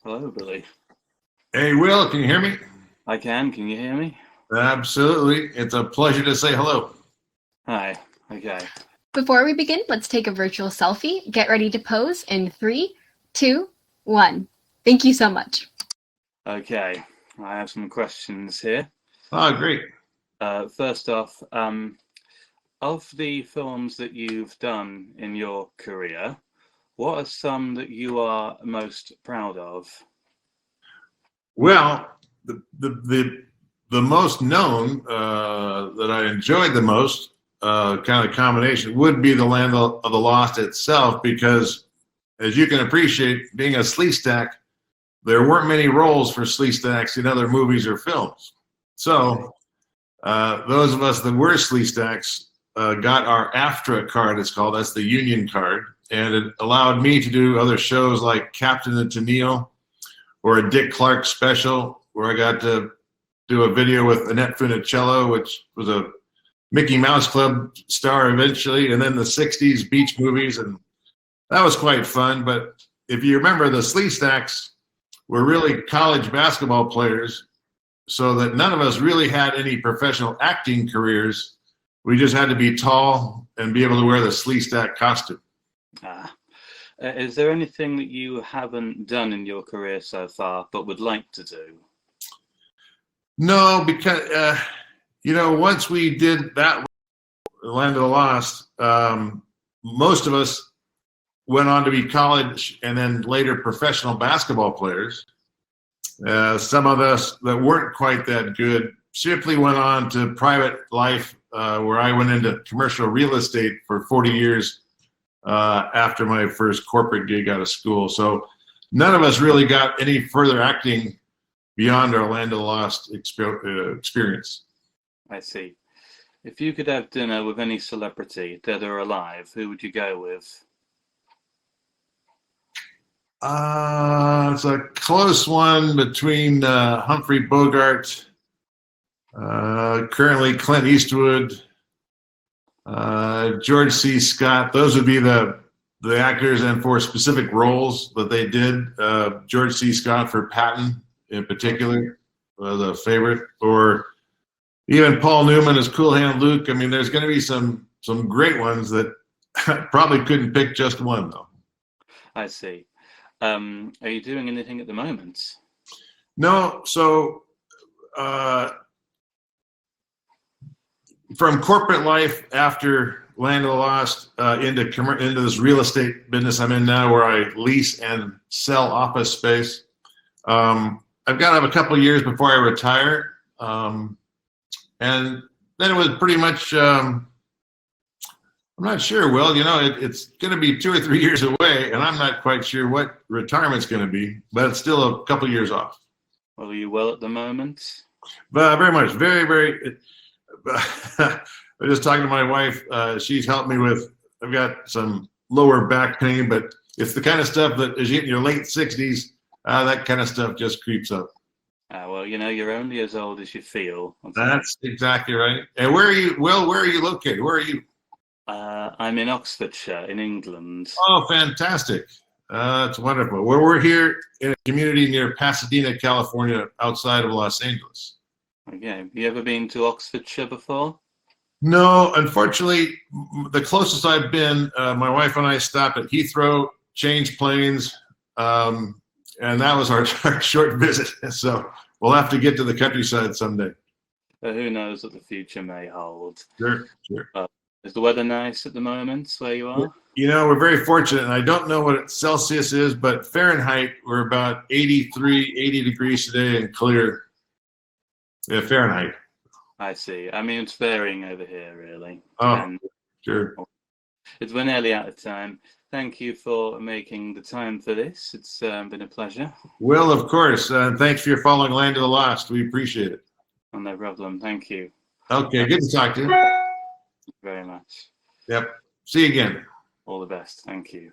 Hello, Billy. Hey, Will, can you hear me? I can. Can you hear me? Absolutely. It's a pleasure to say hello. Hi. Okay. Before we begin, let's take a virtual selfie. Get ready to pose in 3, 2, 1. Thank you so much. Okay. I have some questions here. Oh, great. First off, of the films that you've done in your career, what are some that you are most proud of? Well, the most known that I enjoyed the most, kind of combination, would be The Land of the Lost itself, because as you can appreciate, being a Sleestack, there weren't many roles for Sleestacks in other movies or films. So those of us that were Sleestacks got our AFTRA card, it's called. That's the union card. And it allowed me to do other shows like Captain and Tennille, or a Dick Clark special, where I got to do a video with Annette Funicello, which was a Mickey Mouse Club star eventually, and then the 60s beach movies, and that was quite fun. But if you remember, the Sleestacks were really college basketball players, so that none of us really had any professional acting careers. We just had to be tall and be able to wear the Sleestack costume. Is there anything that you haven't done in your career so far but would like to do? No, because, once we did that, Land of the Lost, most of us went on to be college and then later professional basketball players. Some of us that weren't quite that good simply went on to private life, where I went into commercial real estate for 40 years after my first corporate gig out of school. So none of us really got any further acting beyond our Land of the Lost experience. I see. If you could have dinner with any celebrity, dead or alive, who would you go with? It's a close one between Humphrey Bogart, currently Clint Eastwood, George C. Scott. Those would be the actors, and for specific roles that they did. George C. Scott for Patton in particular was a favorite, or even Paul Newman as Cool Hand Luke. I mean, there's going to be some great ones that probably couldn't pick just one, though. I see. Are you doing anything at the moment? No. So from corporate life after Land of the Lost into this real estate business I'm in now, where I lease and sell office space. I've got to have a couple of years before I retire. And then it was pretty much, I'm not sure, Will, it's going to be 2 or 3 years away, and I'm not quite sure what retirement's going to be, but it's still a couple of years off. Well, are you well at the moment? Very much. Very, very. I was just talking to my wife. She's helped me with, I've got some lower back pain, but it's the kind of stuff that as you get in your late 60s, that kind of stuff just creeps up. Well, you're only as old as you feel. That's exactly right. And where are you, Will, where are you located? Where are you? I'm in Oxfordshire, in England. Oh, fantastic. That's wonderful. Well, we're here in a community near Pasadena, California, outside of Los Angeles. Okay. Have you ever been to Oxfordshire before? No, unfortunately, the closest I've been, my wife and I stopped at Heathrow, changed planes, and that was our short visit. So we'll have to get to the countryside someday. Who knows what the future may hold. Sure. Is the weather nice at the moment where you are? We're very fortunate, and I don't know what Celsius is, but Fahrenheit, we're about 80 degrees today and clear. Yeah, Fahrenheit. I see. I mean, it's varying over here, really. Oh, sure. We're nearly out of time. Thank you for making the time for this. It's been a pleasure. Will, of course. Thanks for your following Land of the Lost. We appreciate it. Oh, no problem. Thank you. Okay, good to talk to you. Thank you very much. Yep. See you again. All the best. Thank you.